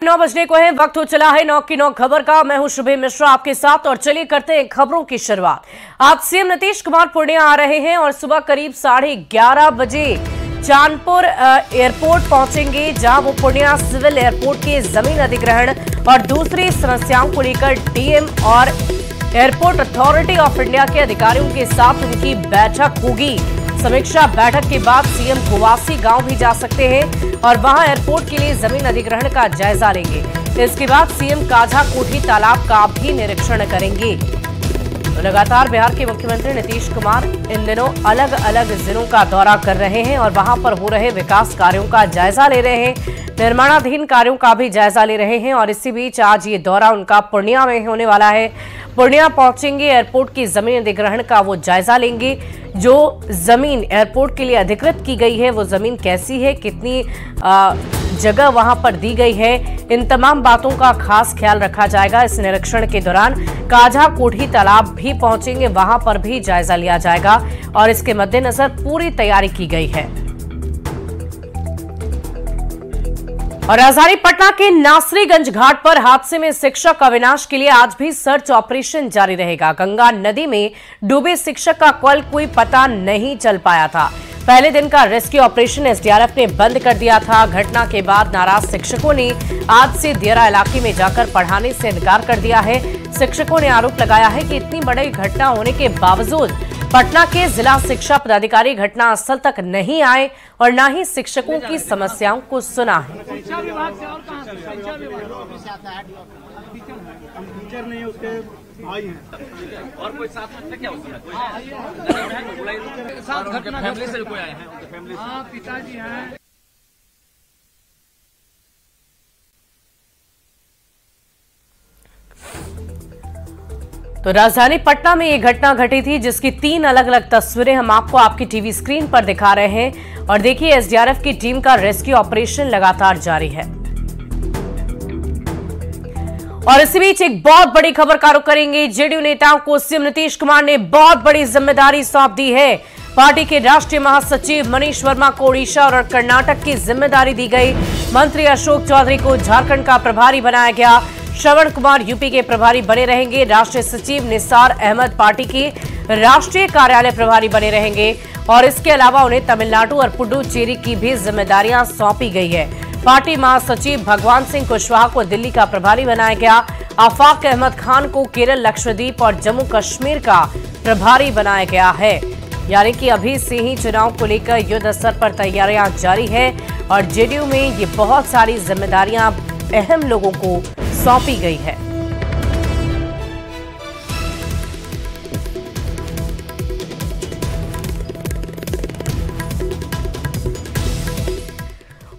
9 बजने को है, वक्त हो चला है 9 की 9 खबर का। मैं हूं शुभे मिश्रा आपके साथ और चलिए करते हैं खबरों की शुरुआत। आज सीएम नीतीश कुमार पूर्णिया आ रहे हैं और सुबह करीब 11:30 बजे चांदपुर एयरपोर्ट पहुंचेंगे, जहां वो पूर्णिया सिविल एयरपोर्ट के जमीन अधिग्रहण और दूसरी समस्याओं को लेकर डीएम और एयरपोर्ट अथॉरिटी ऑफ इंडिया के अधिकारियों के साथ उनकी बैठक होगी। समीक्षा बैठक के बाद सीएम गोवासी गांव भी जा सकते हैं और वहां एयरपोर्ट के लिए जमीन अधिग्रहण का जायजा लेंगे। इसके बाद सीएम काझा कोठी तालाब का भी निरीक्षण करेंगे। तो लगातार बिहार के मुख्यमंत्री नीतीश कुमार इन दिनों अलग अलग जिलों का दौरा कर रहे हैं और वहां पर हो रहे विकास कार्यों का जायजा ले रहे हैं, निर्माणाधीन कार्यों का भी जायजा ले रहे हैं। और इसी बीच आज ये दौरा उनका पूर्णिया में होने वाला है। पूर्णिया पहुंचेंगे, एयरपोर्ट की जमीन अधिग्रहण का वो जायजा लेंगे। जो जमीन एयरपोर्ट के लिए अधिकृत की गई है वो जमीन कैसी है, कितनी जगह वहां पर दी गई है, इन तमाम बातों का खास ख्याल रखा जाएगा। इस निरीक्षण के दौरान काझा कोठी तालाब भी पहुंचेंगे, वहां पर भी जायजा लिया जाएगा और इसके मद्देनजर पूरी तैयारी की गई है। और राजधानी पटना के नासरीगंज घाट पर हादसे में शिक्षक अविनाश के लिए आज भी सर्च ऑपरेशन जारी रहेगा। गंगा नदी में डूबे शिक्षक का कल कोई पता नहीं चल पाया था। पहले दिन का रेस्क्यू ऑपरेशन एसडीआरएफ ने बंद कर दिया था। घटना के बाद नाराज शिक्षकों ने आज से दियारा इलाके में जाकर पढ़ाने से इनकार कर दिया है। शिक्षकों ने आरोप लगाया है कि इतनी बड़ी घटना होने के बावजूद पटना के जिला शिक्षा पदाधिकारी घटना स्थल तक नहीं आए और न ही शिक्षकों की समस्याओं को सुना है। और कोई साथ में क्या होता है? फैमिली से कोई आए हैं? पिताजी हैं। तो राजधानी पटना में ये घटना घटी थी, जिसकी 3 अलग अलग तस्वीरें हम आपको आपकी टीवी स्क्रीन पर दिखा रहे हैं। और देखिए, एसडीआरएफ की टीम का रेस्क्यू ऑपरेशन लगातार जारी है। और इसी बीच एक बहुत बड़ी खबर का रुख करेंगे। जेडीयू नेताओं को सीएम नीतीश कुमार ने बहुत बड़ी जिम्मेदारी सौंप दी है। पार्टी के राष्ट्रीय महासचिव मनीष वर्मा को ओडिशा और कर्नाटक की जिम्मेदारी दी गई। मंत्री अशोक चौधरी को झारखंड का प्रभारी बनाया गया। श्रवण कुमार यूपी के प्रभारी बने रहेंगे। राष्ट्रीय सचिव निसार अहमद पार्टी के राष्ट्रीय कार्यालय प्रभारी बने रहेंगे और इसके अलावा उन्हें तमिलनाडु और पुडुचेरी की भी जिम्मेदारियां सौंपी गई है। पार्टी महासचिव भगवान सिंह कुशवाहा को दिल्ली का प्रभारी बनाया गया। आफाक अहमद खान को केरल, लक्षद्वीप और जम्मू कश्मीर का प्रभारी बनाया गया है। यानी कि अभी से ही चुनाव को लेकर युद्ध स्तर पर तैयारियां जारी है और जेडीयू में ये बहुत सारी जिम्मेदारियां अहम लोगों को सौंपी गई है।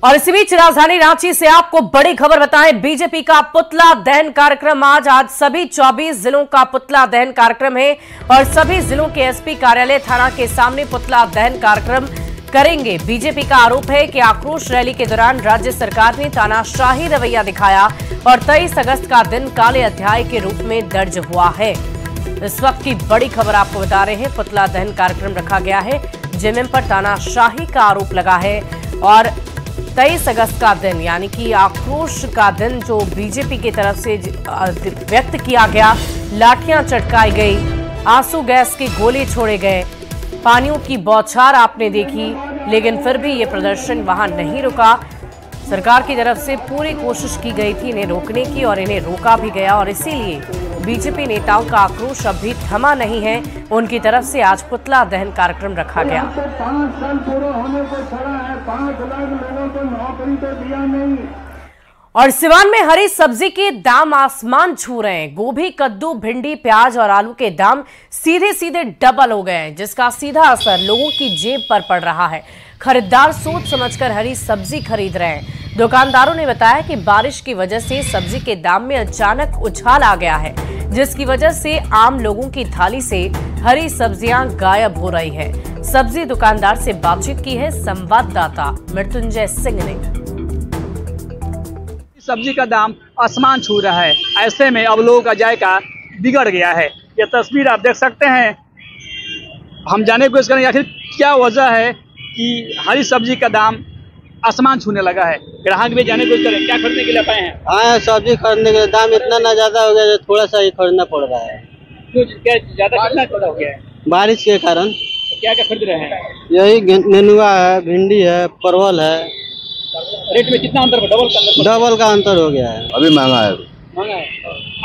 और इसी बीच राजधानी रांची से आपको बड़ी खबर बताएं। बीजेपी का पुतला दहन कार्यक्रम आज सभी 24 जिलों का पुतला दहन कार्यक्रम है और सभी जिलों के एसपी कार्यालय थाना के सामने पुतला दहन कार्यक्रम करेंगे। बीजेपी का आरोप है कि आक्रोश रैली के दौरान राज्य सरकार ने तानाशाही रवैया दिखाया और 23 अगस्त का दिन काले अध्याय के रूप में दर्ज हुआ है। इस वक्त की बड़ी खबर आपको बता रहे हैं। पुतला दहन कार्यक्रम रखा गया है। जेएमएम पर तानाशाही का आरोप लगा है और 23 अगस्त का दिन यानी कि आक्रोश का दिन जो बीजेपी की तरफ से व्यक्त किया गया, लाठियां चटकाई गई, आंसू गैस के गोले छोड़े गए, पानियों की बौछार आपने देखी, लेकिन फिर भी ये प्रदर्शन वहां नहीं रुका। सरकार की तरफ से पूरी कोशिश की गई थी इन्हें रोकने की और इन्हें रोका भी गया और इसीलिए बीजेपी नेताओं का आक्रोश अभी थमा नहीं है। उनकी तरफ से आज पुतला दहन कार्यक्रम रखा गया। 5 साल पूरा होने को खड़ा है, 5 लाख लोगों को नौकरी तो दिया नहीं। और सिवान में हरी सब्जी के दाम आसमान छू रहे हैं। गोभी, कद्दू, भिंडी, प्याज और आलू के दाम सीधे सीधे डबल हो गए हैं, जिसका सीधा असर लोगों की जेब पर पड़ रहा है। खरीदार सोच समझकर हरी सब्जी खरीद रहे हैं। दुकानदारों ने बताया कि बारिश की वजह से सब्जी के दाम में अचानक उछाल आ गया है, जिसकी वजह से आम लोगों की थाली से हरी सब्जियां गायब हो रही है। सब्जी दुकानदार से बातचीत की है संवाददाता मृत्युंजय सिंह ने। सब्जी का दाम आसमान छू रहा है, ऐसे में अब लोगों का जायका बिगड़ गया है। ये तस्वीर आप देख सकते हैं। हम जानने की कोशिश करेंगे आखिर क्या वजह है कि हरी सब्जी का दाम आसमान छूने लगा है। ग्राहक भी जाने कुछ करें, क्या खरीदने के लिए आए हैं? हाँ, सब्जी खरीदने के दाम इतना ना ज्यादा हो गया जो थोड़ा सा ही खरीदना पड़ रहा है। क्यों, क्या ज्यादा कितना ज्यादा हो गया है? बारिश के कारण। तो क्या क्या खरीद रहे हैं? यही नेनुआ है, भिंडी है, परवल है। रेट में कितना अंतर? डबल का अंतर हो गया है। अभी महंगा है। महंगा है?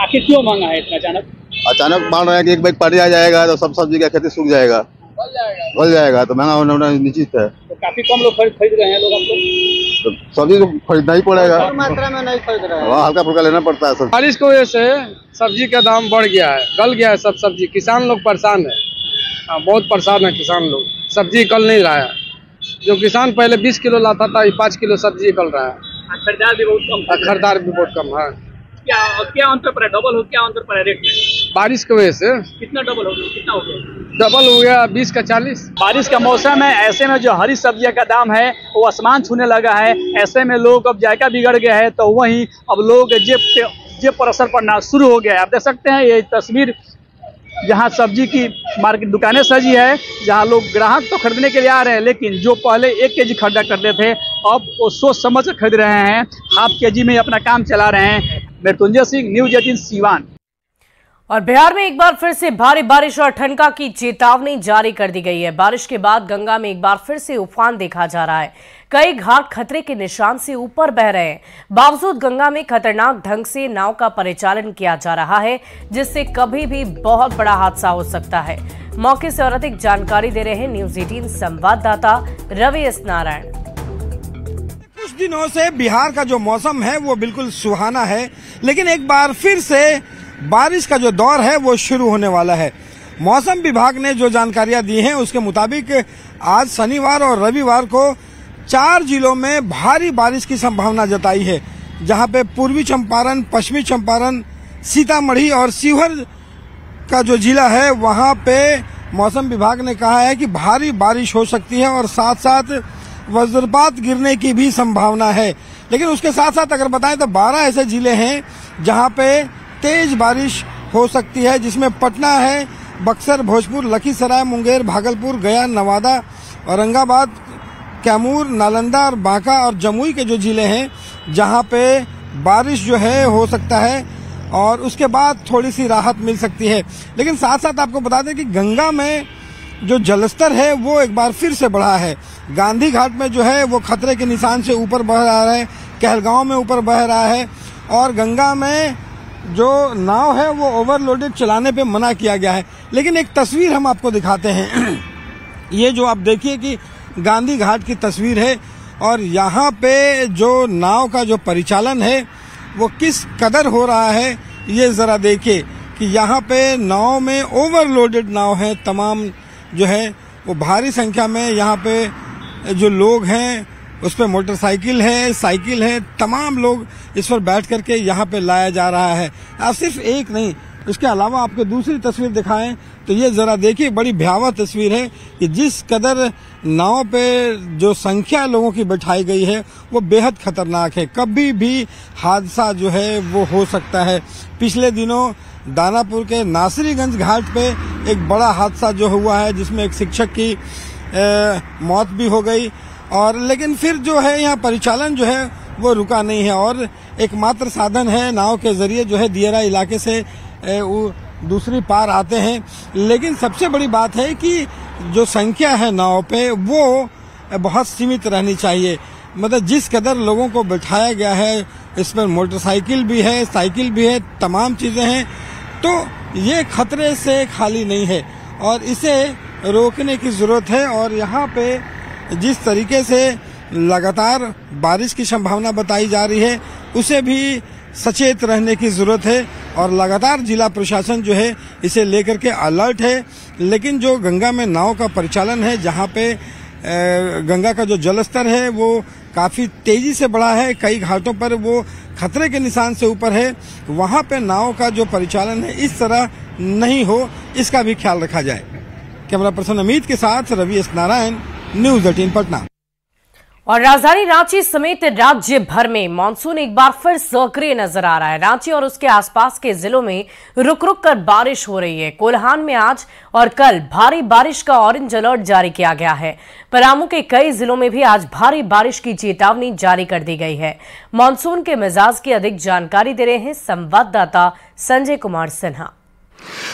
आखिर क्यों महंगा है इतना अचानक? अचानक मान रहे हैं कि एक बैग पड़ जाएगा तो सब सब्जी का खेती सूख जाएगा, गल जाएगा, तो महंगा होना निश्चित है। तो काफी कम लोग खरीद रहे हैं। लोग हमको तो सब्जी को खरीदना ही पड़ेगा, मात्रा में नहीं खरीद रहे हैं। हल्का फुल्का लेना पड़ता है। बारिश की वजह से सब्जी का दाम बढ़ गया है, गल गया है सब सब्जी। किसान लोग परेशान है, बहुत परेशान है किसान लोग। सब्जी गल नहीं रहा है। जो किसान पहले 20 किलो लाता था, 5 किलो सब्जी गल रहा है। खरीदार भी बहुत कम। खरीदार भी बहुत कम है। क्या अंतर पड़ा? डबल हो? क्या अंतर पड़ा रेट में? बारिश की वजह से कितना डबल हो गया? कितना हो गया? डबल हो गया, 20 का 40। बारिश का मौसम है, ऐसे में जो हरी सब्जियों का दाम है वो आसमान छूने लगा है। ऐसे में लोग अब जायका बिगड़ गया है, तो वहीं अब लोग जेब पर असर पड़ना शुरू हो गया है। आप देख सकते हैं ये तस्वीर, जहाँ सब्जी की मार्केट दुकानें सजी है, जहाँ लोग ग्राहक तो खरीदने के लिए आ रहे हैं, लेकिन जो पहले 1 केजी खरीदा करते थे अब वो सोच समझ कर खरीद रहे हैं। हाफ केजी में अपना काम चला रहे हैं। मृत्युंजय सिंह, न्यूज़ 18 सीवान। और बिहार में एक बार फिर से भारी बारिश और ठनका की चेतावनी जारी कर दी गई है। बारिश के बाद गंगा में एक बार फिर से उफान देखा जा रहा है। कई घाट खतरे के निशान से ऊपर बह रहे हैं। बावजूद गंगा में खतरनाक ढंग से नाव का परिचालन किया जा रहा है, जिससे कभी भी बहुत बड़ा हादसा हो सकता है। मौके से और अधिक जानकारी दे रहे हैं न्यूज़ 18 संवाददाता रवि एस नारायण। कुछ दिनों से बिहार का जो मौसम है वो बिल्कुल सुहाना है, लेकिन एक बार फिर से बारिश का जो दौर है वो शुरू होने वाला है। मौसम विभाग ने जो जानकारियां दी हैं उसके मुताबिक आज शनिवार और रविवार को 4 जिलों में भारी बारिश की संभावना जताई है, जहां पे पूर्वी चंपारण, पश्चिमी चंपारण, सीतामढ़ी और शिवहर का जो जिला है वहां पे मौसम विभाग ने कहा है कि भारी बारिश हो सकती है और साथ साथ वज्रपात गिरने की भी संभावना है। लेकिन उसके साथ साथ अगर बताएं तो 12 ऐसे जिले हैं जहां पे तेज बारिश हो सकती है, जिसमें पटना है, बक्सर, भोजपुर, लखीसराय, मुंगेर, भागलपुर, गया, नवादा, औरंगाबाद, कैमूर, नालंदा और बांका और जमुई के जो जिले हैं जहां पे बारिश जो है हो सकता है और उसके बाद थोड़ी सी राहत मिल सकती है। लेकिन साथ साथ आपको बता दें कि गंगा में जो जलस्तर है वो एक बार फिर से बढ़ा है। गांधी घाट में जो है वो खतरे के निशान से ऊपर बह रहा है, कहलगांव में ऊपर बह रहा है और गंगा में जो नाव है वो ओवरलोडेड चलाने पे मना किया गया है। लेकिन एक तस्वीर हम आपको दिखाते हैं। ये जो आप देखिए कि गांधी घाट की तस्वीर है और यहाँ पे जो नाव का जो परिचालन है वो किस कदर हो रहा है ये जरा देखिए कि यहाँ पे नाव में ओवरलोडेड नाव है। तमाम जो है वो भारी संख्या में यहाँ पे जो लोग हैं उस पर मोटरसाइकिल है, साइकिल है, तमाम लोग इस पर बैठ करके यहाँ पे लाया जा रहा है। आप सिर्फ एक नहीं, इसके अलावा आपको दूसरी तस्वीर दिखाएं तो ये जरा देखिए, बड़ी भयावह तस्वीर है कि जिस कदर नाव पे जो संख्या लोगों की बैठाई गई है वो बेहद खतरनाक है। कभी भी हादसा जो है वो हो सकता है। पिछले दिनों दानापुर के नासरीगंज घाट पे एक बड़ा हादसा जो हुआ है जिसमें एक शिक्षक की मौत भी हो गई और लेकिन फिर जो है यहाँ परिचालन जो है वो रुका नहीं है और एकमात्र साधन है नाव के जरिए जो है दियरा इलाके से दूसरी पार आते हैं। लेकिन सबसे बड़ी बात है कि जो संख्या है नाव पे वो बहुत सीमित रहनी चाहिए। मतलब जिस कदर लोगों को बैठाया गया है, इस पर मोटरसाइकिल भी है, साइकिल भी है, तमाम चीजें हैं, तो ये खतरे से खाली नहीं है और इसे रोकने की जरूरत है। और यहाँ पे जिस तरीके से लगातार बारिश की संभावना बताई जा रही है उसे भी सचेत रहने की जरूरत है और लगातार जिला प्रशासन जो है इसे लेकर के अलर्ट है। लेकिन जो गंगा में नाव का परिचालन है, जहाँ पे गंगा का जो जलस्तर है वो काफी तेजी से बढ़ा है, कई घाटों पर वो खतरे के निशान से ऊपर है, वहाँ पे नाव का जो परिचालन है इस तरह नहीं हो, इसका भी ख्याल रखा जाए। कैमरा पर्सन अमित के साथ रवि एस नारायण, न्यूज़ 18 पटना। और राजधानी रांची समेत राज्य भर में मानसून एक बार फिर सक्रिय नजर आ रहा है। रांची और उसके आसपास के जिलों में रुक रुक कर बारिश हो रही है। कोल्हान में आज और कल भारी बारिश का ऑरेंज अलर्ट जारी किया गया है। पलामू के कई जिलों में भी आज भारी बारिश की चेतावनी जारी कर दी गई है। मानसून के मिजाज की अधिक जानकारी दे रहे हैं संवाददाता संजय कुमार सिन्हा।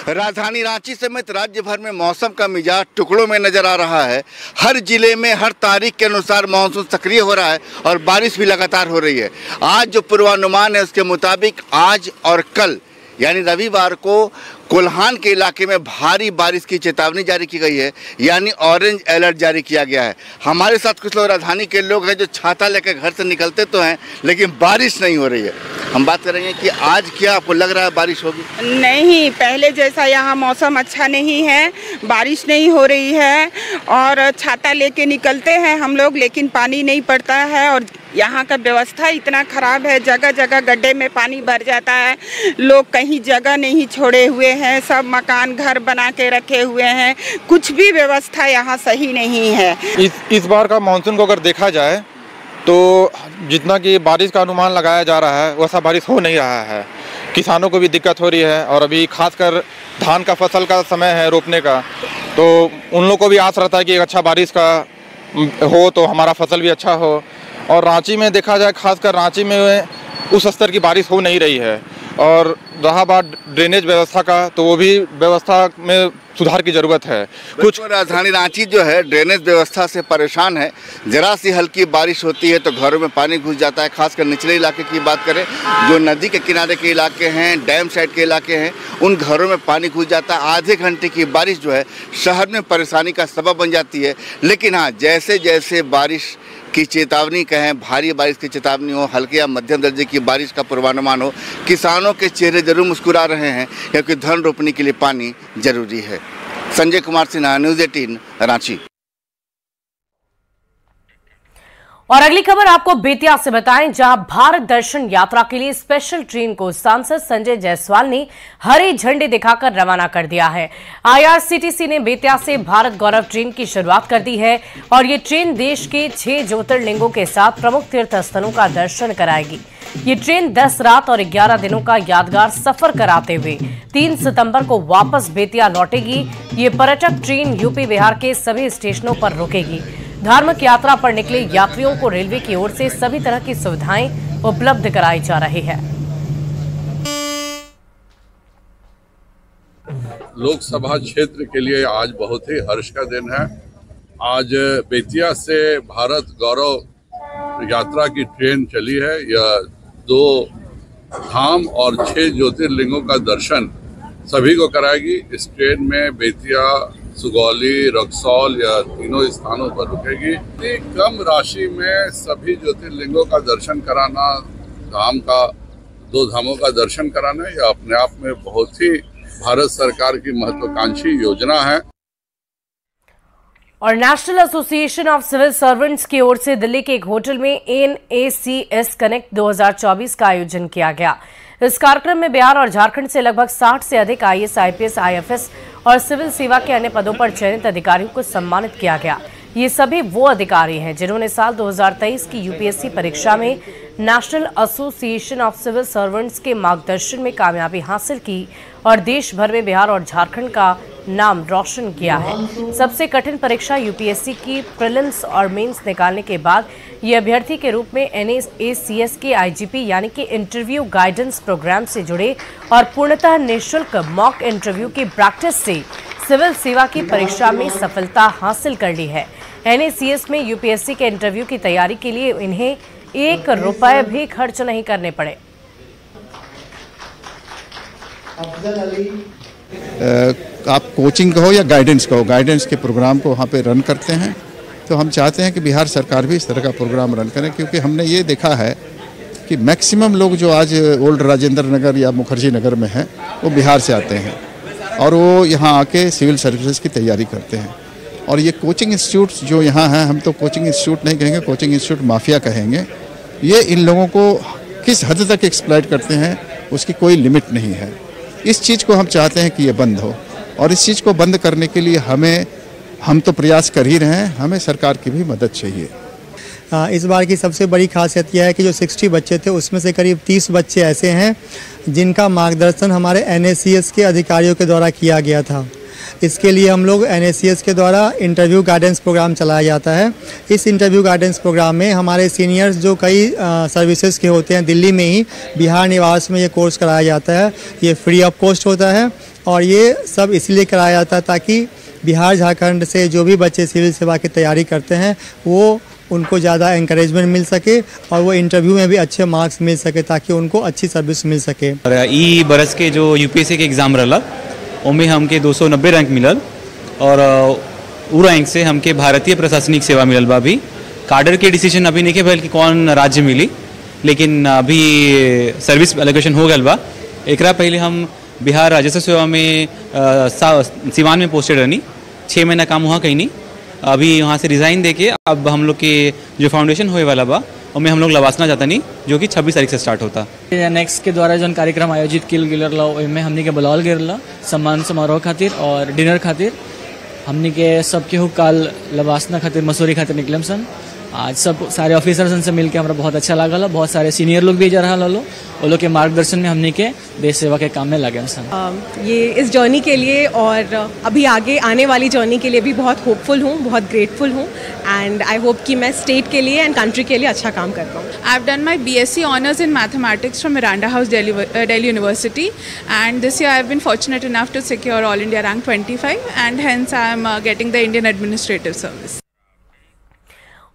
राजधानी रांची समेत राज्य भर में मौसम का मिजाज टुकड़ों में नजर आ रहा है। हर जिले में हर तारीख के अनुसार मानसून सक्रिय हो रहा है और बारिश भी लगातार हो रही है। आज जो पूर्वानुमान है उसके मुताबिक आज और कल यानी रविवार को कोल्हान के इलाके में भारी बारिश की चेतावनी जारी की गई है, यानी ऑरेंज अलर्ट जारी किया गया है। हमारे साथ कुछ लोग राजधानी के लोग हैं जो छाता लेकर घर से निकलते तो हैं लेकिन बारिश नहीं हो रही है। हम बात करेंगे कि आज क्या आपको लग रहा है बारिश होगी? नहीं, पहले जैसा यहाँ मौसम अच्छा नहीं है, बारिश नहीं हो रही है और छाता लेके निकलते हैं हम लोग लेकिन पानी नहीं पड़ता है। और यहाँ का व्यवस्था इतना खराब है, जगह जगह गड्ढे में पानी भर जाता है, लोग कहीं जगह नहीं छोड़े हुए हैं, सब मकान घर बना के रखे हुए हैं, कुछ भी व्यवस्था यहाँ सही नहीं है। इस बार का मानसून को अगर देखा जाए तो जितना कि बारिश का अनुमान लगाया जा रहा है वैसा बारिश हो नहीं रहा है। किसानों को भी दिक्कत हो रही है और अभी खासकर धान का फसल का समय है रोपने का, तो उन लोगों को भी आस रहता है कि अच्छा बारिश का हो तो हमारा फसल भी अच्छा हो। और रांची में देखा जाए, खासकर रांची में उस स्तर की बारिश हो नहीं रही है। और रहा बात ड्रेनेज व्यवस्था का, तो वो भी व्यवस्था में सुधार की ज़रूरत है। कुछ राजधानी रांची जो है ड्रेनेज व्यवस्था से परेशान है। जरा सी हल्की बारिश होती है तो घरों में पानी घुस जाता है। खासकर निचले इलाके की बात करें, जो नदी के किनारे के इलाके हैं, डैम साइड के इलाके हैं, उन घरों में पानी घुस जाता है। आधे घंटे की बारिश जो है शहर में परेशानी का सबब बन जाती है। लेकिन हाँ, जैसे जैसे बारिश की चेतावनी कहें, भारी बारिश की चेतावनी हो, हल्के या मध्यम दर्जे की बारिश का पूर्वानुमान हो, किसानों के चेहरे जरूर मुस्कुरा रहे हैं क्योंकि धान रोपने के लिए पानी जरूरी है। संजय कुमार सिन्हा, न्यूज़ 18 रांची। और अगली खबर आपको बेतिया से बताएं, जहां भारत दर्शन यात्रा के लिए स्पेशल ट्रेन को सांसद संजय जायसवाल ने हरी झंडी दिखाकर रवाना कर दिया है। आईआरसीटीसी ने बेतिया से भारत गौरव ट्रेन की शुरुआत कर दी है और ये ट्रेन देश के 6 ज्योतिर्लिंगों के साथ प्रमुख तीर्थ स्थलों का दर्शन कराएगी। ये ट्रेन 10 रात और 11 दिनों का यादगार सफर कराते हुए 3 सितंबर को वापस बेतिया लौटेगी। ये पर्यटक ट्रेन यूपी बिहार के सभी स्टेशनों पर रुकेगी। धार्मिक यात्रा पर निकले यात्रियों को रेलवे की ओर से सभी तरह की सुविधाएं उपलब्ध कराई जा रही है। लोकसभा क्षेत्र के लिए आज बहुत ही हर्ष का दिन है। आज बेतिया से भारत गौरव यात्रा की ट्रेन चली है। यह 2 धाम और 6 ज्योतिर्लिंगों का दर्शन सभी को कराएगी। इस ट्रेन में बेतिया, सुगौली, रक्सौल या तीनों स्थानों पर रुकेगी। कम राशि में सभी ज्योतिर्लिंगों का दर्शन कराना, धाम का 2 धामों का दर्शन कराना, यह अपने आप में बहुत ही भारत सरकार की महत्वाकांक्षी योजना है। और National Association of Civil Servants की ओर से दिल्ली के एक होटल में NACS कनेक्ट 2024 का आयोजन किया गया। इस कार्यक्रम में बिहार और झारखंड से लगभग 60 से अधिक IAS, IPS, IFS और सिविल सेवा के अन्य पदों पर चयनित अधिकारियों को सम्मानित किया गया। ये सभी वो अधिकारी हैं जिन्होंने साल 2023 की UPSC परीक्षा में National Association of Civil Servants के मार्गदर्शन में कामयाबी हासिल की और देश भर में बिहार और झारखंड का नाम रोशन किया है। सबसे कठिन परीक्षा UPSC की प्रीलिम्स और मेंस निकालने के बाद ये अभ्यर्थी के रूप में NACS के IGP यानी कि इंटरव्यू गाइडेंस प्रोग्राम से जुड़े और पूर्णतः निःशुल्क मॉक इंटरव्यू की प्रैक्टिस से सिविल सेवा की परीक्षा में सफलता हासिल कर ली है। NACS में UPSC के इंटरव्यू की तैयारी के लिए इन्हें 1 रुपए भी खर्च नहीं करने पड़े। आप कोचिंग कहो या गाइडेंस कहो, गाइडेंस के प्रोग्राम को वहाँ पे रन करते हैं। तो हम चाहते हैं कि बिहार सरकार भी इस तरह का प्रोग्राम रन करें, क्योंकि हमने ये देखा है कि मैक्सिमम लोग जो आज ओल्ड राजेंद्र नगर या मुखर्जी नगर में हैं वो बिहार से आते हैं और वो यहाँ आके सिविल सर्विसेज की तैयारी करते हैं। और ये कोचिंग इंस्टीट्यूट जो यहाँ हैं, हम तो कोचिंग इंस्टीट्यूट नहीं कहेंगे, कोचिंग इंस्टीट्यूट माफिया कहेंगे। ये इन लोगों को किस हद तक एक्सप्लॉइट करते हैं उसकी कोई लिमिट नहीं है। इस चीज़ को हम चाहते हैं कि ये बंद हो और इस चीज़ को बंद करने के लिए हम तो प्रयास कर ही रहे हैं, हमें सरकार की भी मदद चाहिए। इस बार की सबसे बड़ी खासियत यह है कि जो 60 बच्चे थे उसमें से करीब 30 बच्चे ऐसे हैं जिनका मार्गदर्शन हमारे NACS के अधिकारियों के द्वारा किया गया था। इसके लिए हम लोग NACS के द्वारा इंटरव्यू गाइडेंस प्रोग्राम चलाया जाता है। इस इंटरव्यू गाइडेंस प्रोग्राम में हमारे सीनियर्स जो कई सर्विसेज के होते हैं, दिल्ली में ही बिहार निवास में ये कोर्स कराया जाता है। ये फ्री ऑफ कॉस्ट होता है और ये सब इसलिए कराया जाता है ताकि बिहार झारखंड से जो भी बच्चे सिविल सेवा की तैयारी करते हैं वो उनको ज़्यादा इंकरेजमेंट मिल सके और वो इंटरव्यू में भी अच्छे मार्क्स मिल सके ताकि उनको अच्छी सर्विस मिल सके। ई बरस के जो UPSC के एग्ज़ाम रहा उनमें हमके 290 रैंक मिलल और उ रैंक से हमके भारतीय प्रशासनिक सेवा मिलल बा। अभी कार्डर के डिसीजन अभी नहीं के भइल कि कौन राज्य मिली, लेकिन अभी सर्विस एलोकेशन हो गल बा। एकरा पहले हम बिहार राजस्व सेवा में सिवान में पोस्टेड रहनी, 6 महीना काम वहाँ कहीं नहीं। अभी वहाँ से रिज़ाइन देके अब हम लोग के जो फाउंडेशन होए वाला बा उनमें हम लोग लवासना जाता नहीं, जो कि 26 तारीख से स्टार्ट होता। नेक्स्ट के द्वारा जो कार्यक्रम आयोजित किल गिरला में हमने के बुलावल गिरला सम्मान समारोह खातिर और डिनर खातिर। हमने के सबके हो काल लवासना खातिर मसूरी खातिर निकलम सन। आज सब सारे ऑफिसर्स से मिलकर हमारा बहुत अच्छा लगा। बहुत सारे सीनियर लोग भी जा रहा लो, वो लोग के मार्गदर्शन में हमने के देश सेवा के काम में लगे सन। ये इस जर्नी के लिए और अभी आगे आने वाली जर्नी के लिए भी बहुत होपफुल हूँ, बहुत ग्रेटफुल हूँ एंड आई होप कि मैं स्टेट के लिए एंड कंट्री के लिए अच्छा काम कर पाऊँ। I have done my BSc honours in mathematics from Miranda House Delhi university and this year I have been fortunate enough to secure all India rank 25 and hence I am getting the Indian Administrative Service.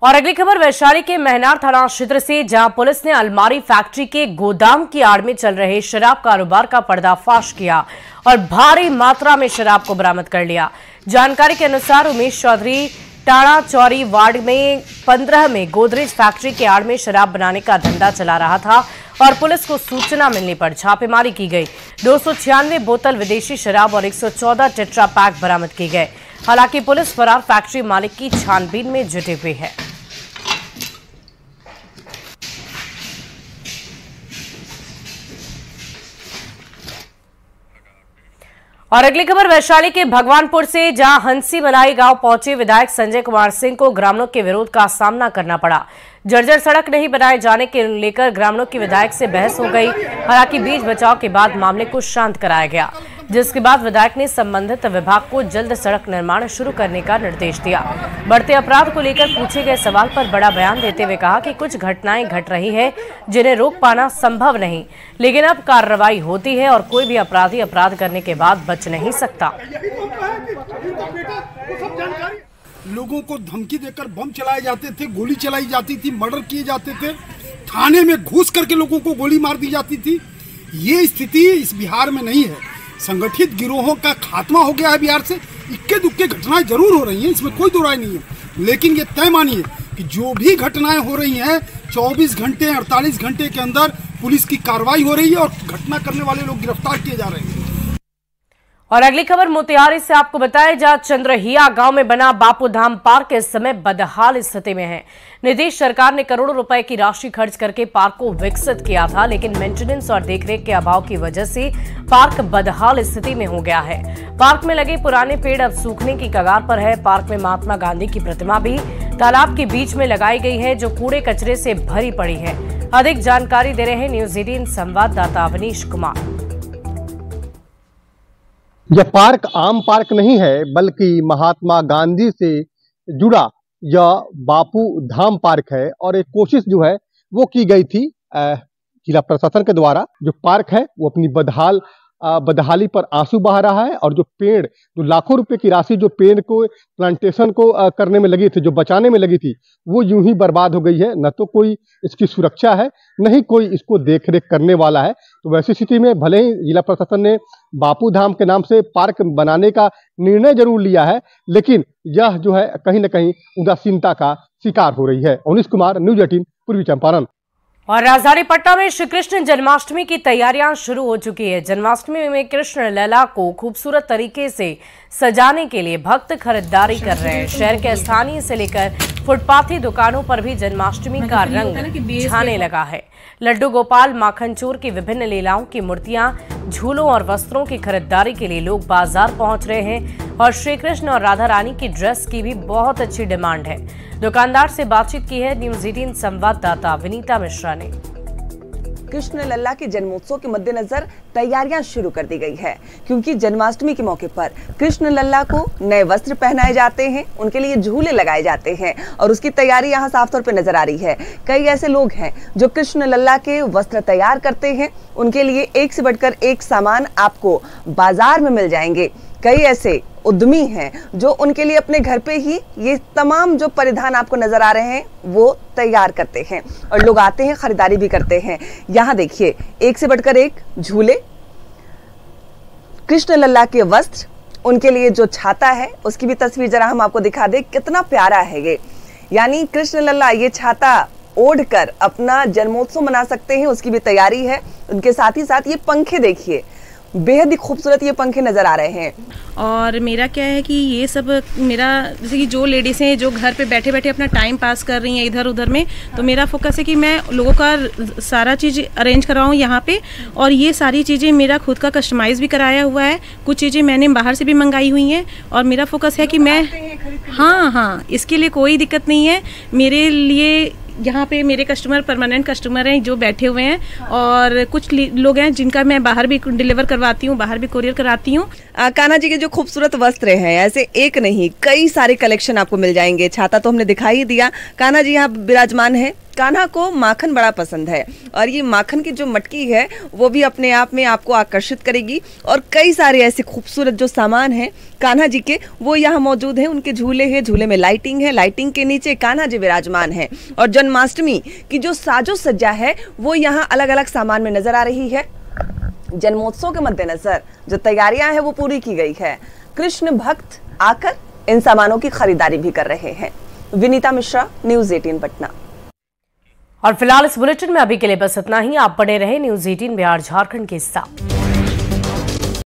और अगली खबर वैशाली के महनार थाना क्षेत्र से, जहां police ने अलमारी फैक्ट्री के गोदाम की आड़ में चल रहे शराब कारोबार का पर्दाफाश किया और भारी मात्रा में शराब को बरामद कर लिया। जानकारी के अनुसार उमेश चौधरी टाणा चौरी वार्ड में 15 में गोदरेज फैक्ट्री के आड़ में शराब बनाने का धंधा चला रहा था और पुलिस को सूचना मिलने पर छापेमारी की गई। 296 बोतल विदेशी शराब और 114 टेट्रा पैक बरामद किए गए। हालांकि पुलिस फरार फैक्ट्री मालिक की छानबीन में जुटी हुई है। और अगली खबर वैशाली के भगवानपुर से, जहां हंसी मलाई गांव पहुंचे विधायक संजय कुमार सिंह को ग्रामीणों के विरोध का सामना करना पड़ा। जर्जर सड़क नहीं बनाए जाने के लेकर ग्रामीणों की विधायक से बहस हो गई। हालांकि बीच बचाव के बाद मामले को शांत कराया गया, जिसके बाद विधायक ने संबंधित विभाग को जल्द सड़क निर्माण शुरू करने का निर्देश दिया। बढ़ते अपराध को लेकर पूछे गए सवाल पर बड़ा बयान देते हुए कहा कि कुछ घटनाएं घट रही है जिन्हें रोक पाना संभव नहीं, लेकिन अब कार्रवाई होती है और कोई भी अपराधी अपराध करने के बाद बच नहीं सकता। लोगों को धमकी देकर बम चलाए जाते थे, गोली चलाई जाती थी, मर्डर किए जाते थे, थाने में घुस करके लोगों को गोली मार दी जाती थी। ये स्थिति इस बिहार में नहीं है। संगठित गिरोहों का खात्मा हो गया है बिहार से। इक्के दुक्के घटनाएं जरूर हो रही हैं, इसमें कोई दो राय नहीं है, लेकिन ये तय मानिए कि जो भी घटनाएं हो रही हैं 24 घंटे 48 घंटे के अंदर पुलिस की कार्रवाई हो रही है और घटना करने वाले लोग गिरफ्तार किए जा रहे हैं। और अगली खबर मोतिहारी से आपको बताया, जहां चंद्रहिया गांव में बना बापू धाम पार्क इस समय बदहाल स्थिति में है। नीतीश सरकार ने करोड़ों रुपए की राशि खर्च करके पार्क को विकसित किया था, लेकिन मेंटेनेंस और देखरेख के अभाव की वजह से पार्क बदहाल स्थिति में हो गया है। पार्क में लगे पुराने पेड़ अब सूखने की कगार पर है। पार्क में महात्मा गांधी की प्रतिमा भी तालाब के बीच में लगाई गई है, जो कूड़े कचरे से भरी पड़ी है। अधिक जानकारी दे रहे हैं न्यूज 18 संवाददाता अवनीश कुमार। यह पार्क आम पार्क नहीं है, बल्कि महात्मा गांधी से जुड़ा यह बापू धाम पार्क है। और एक कोशिश जो है वो की गई थी जिला प्रशासन के द्वारा। जो पार्क है वो अपनी बदहाली पर आंसू बहा रहा है और जो पेड़, जो लाखों रुपए की राशि जो पेड़ को प्लांटेशन को करने में लगी थी, जो बचाने में लगी थी, वो यूं ही बर्बाद हो गई है। न तो कोई इसकी सुरक्षा है, न ही कोई इसको देखरेख करने वाला है। तो वैसी स्थिति में भले ही जिला प्रशासन ने बापू धाम के नाम से पार्क बनाने का निर्णय जरूर लिया है, लेकिन यह जो है कहीं न कहीं उदासीनता का शिकार हो रही है। अवनीश कुमार, न्यूज 18 पूर्वी चंपारण। और राजधानी पटना में श्री कृष्ण जन्माष्टमी की तैयारियां शुरू हो चुकी है। जन्माष्टमी में कृष्ण लला को खूबसूरत तरीके से सजाने के लिए भक्त खरीदारी कर रहे हैं। शहर के स्थानीय से लेकर फुटपाथी दुकानों पर भी जन्माष्टमी का रंग छाने लगा है। लड्डू गोपाल, माखन चोर की विभिन्न लीलाओं की मूर्तियां, झूलों और वस्त्रों की खरीदारी के लिए लोग बाजार पहुंच रहे हैं और श्री कृष्ण और राधा रानी की ड्रेस की भी बहुत अच्छी डिमांड है। दुकानदार से बातचीत की है न्यूज़ 18 संवाददाता विनीता मिश्रा ने। कृष्ण लल्ला के जन्मोत्सव के मद्देनजर तैयारियां शुरू कर दी गई है, क्योंकि जन्माष्टमी के मौके पर कृष्ण लल्ला को नए वस्त्र पहनाए जाते हैं, उनके लिए झूले लगाए जाते हैं और उसकी तैयारी यहां साफ तौर पे नजर आ रही है। कई ऐसे लोग हैं जो कृष्ण लल्ला के वस्त्र तैयार करते हैं, उनके लिए एक से बढ़कर एक सामान आपको बाजार में मिल जाएंगे। कई ऐसे उद्यमी हैं जो उनके लिए अपने घर पे ही ये तमाम जो परिधान आपको नजर आ रहे हैं वो तैयार करते हैं और लोग आते हैं, खरीदारी भी करते हैं। यहाँ देखिए, एक से बढ़कर एक झूले, कृष्ण लल्ला के वस्त्र, उनके लिए जो छाता है उसकी भी तस्वीर जरा हम आपको दिखा दें, कितना प्यारा है ये। यानी कृष्ण लल्ला ये छाता ओढ़कर अपना जन्मोत्सव मना सकते हैं, उसकी भी तैयारी है। उनके साथ ही साथ ये पंखे देखिए, बेहद ही खूबसूरत ये पंखे नज़र आ रहे हैं। और मेरा क्या है कि ये सब मेरा, जैसे कि जो लेडीज़ हैं जो घर पे बैठे बैठे अपना टाइम पास कर रही हैं इधर उधर में, तो मेरा फोकस है कि मैं लोगों का सारा चीज़ अरेंज कराऊँ यहाँ पे। और ये सारी चीज़ें मेरा खुद का कस्टमाइज़ भी कराया हुआ है, कुछ चीज़ें मैंने बाहर से भी मंगाई हुई हैं। और मेरा फोकस है कि मैं, हाँ, इसके लिए कोई दिक्कत नहीं है। मेरे लिए यहाँ पे मेरे कस्टमर परमानेंट कस्टमर हैं जो बैठे हुए हैं, और कुछ लोग हैं जिनका मैं बाहर भी डिलीवर करवाती हूँ, बाहर भी कोरियर कराती हूँ। कान्हा जी के जो खूबसूरत वस्त्र हैं, ऐसे एक नहीं कई सारे कलेक्शन आपको मिल जाएंगे। छाता तो हमने दिखाई ही दिया। कान्हा जी यहाँ विराजमान है। कान्हा को माखन बड़ा पसंद है और ये माखन की जो मटकी है वो भी अपने आप में आपको आकर्षित करेगी। और कई सारे ऐसे खूबसूरत जो सामान हैं कान्हा जी के, वो यहाँ मौजूद हैं। उनके झूले हैं, झूले में लाइटिंग है, लाइटिंग के नीचे कान्हा जी विराजमान है। और जन्माष्टमी की जो साजो सज्जा है वो यहाँ अलग अलग सामान में नजर आ रही है। जन्मोत्सव के मद्देनजर जो तैयारियां हैं वो पूरी की गई है। कृष्ण भक्त आकर इन सामानों की खरीदारी भी कर रहे हैं। विनीता मिश्रा, न्यूज़ 18 पटना। और फिलहाल इस बुलेटिन में अभी के लिए बस इतना ही। आप बने रहे न्यूज़ 18 बिहार झारखंड के साथ।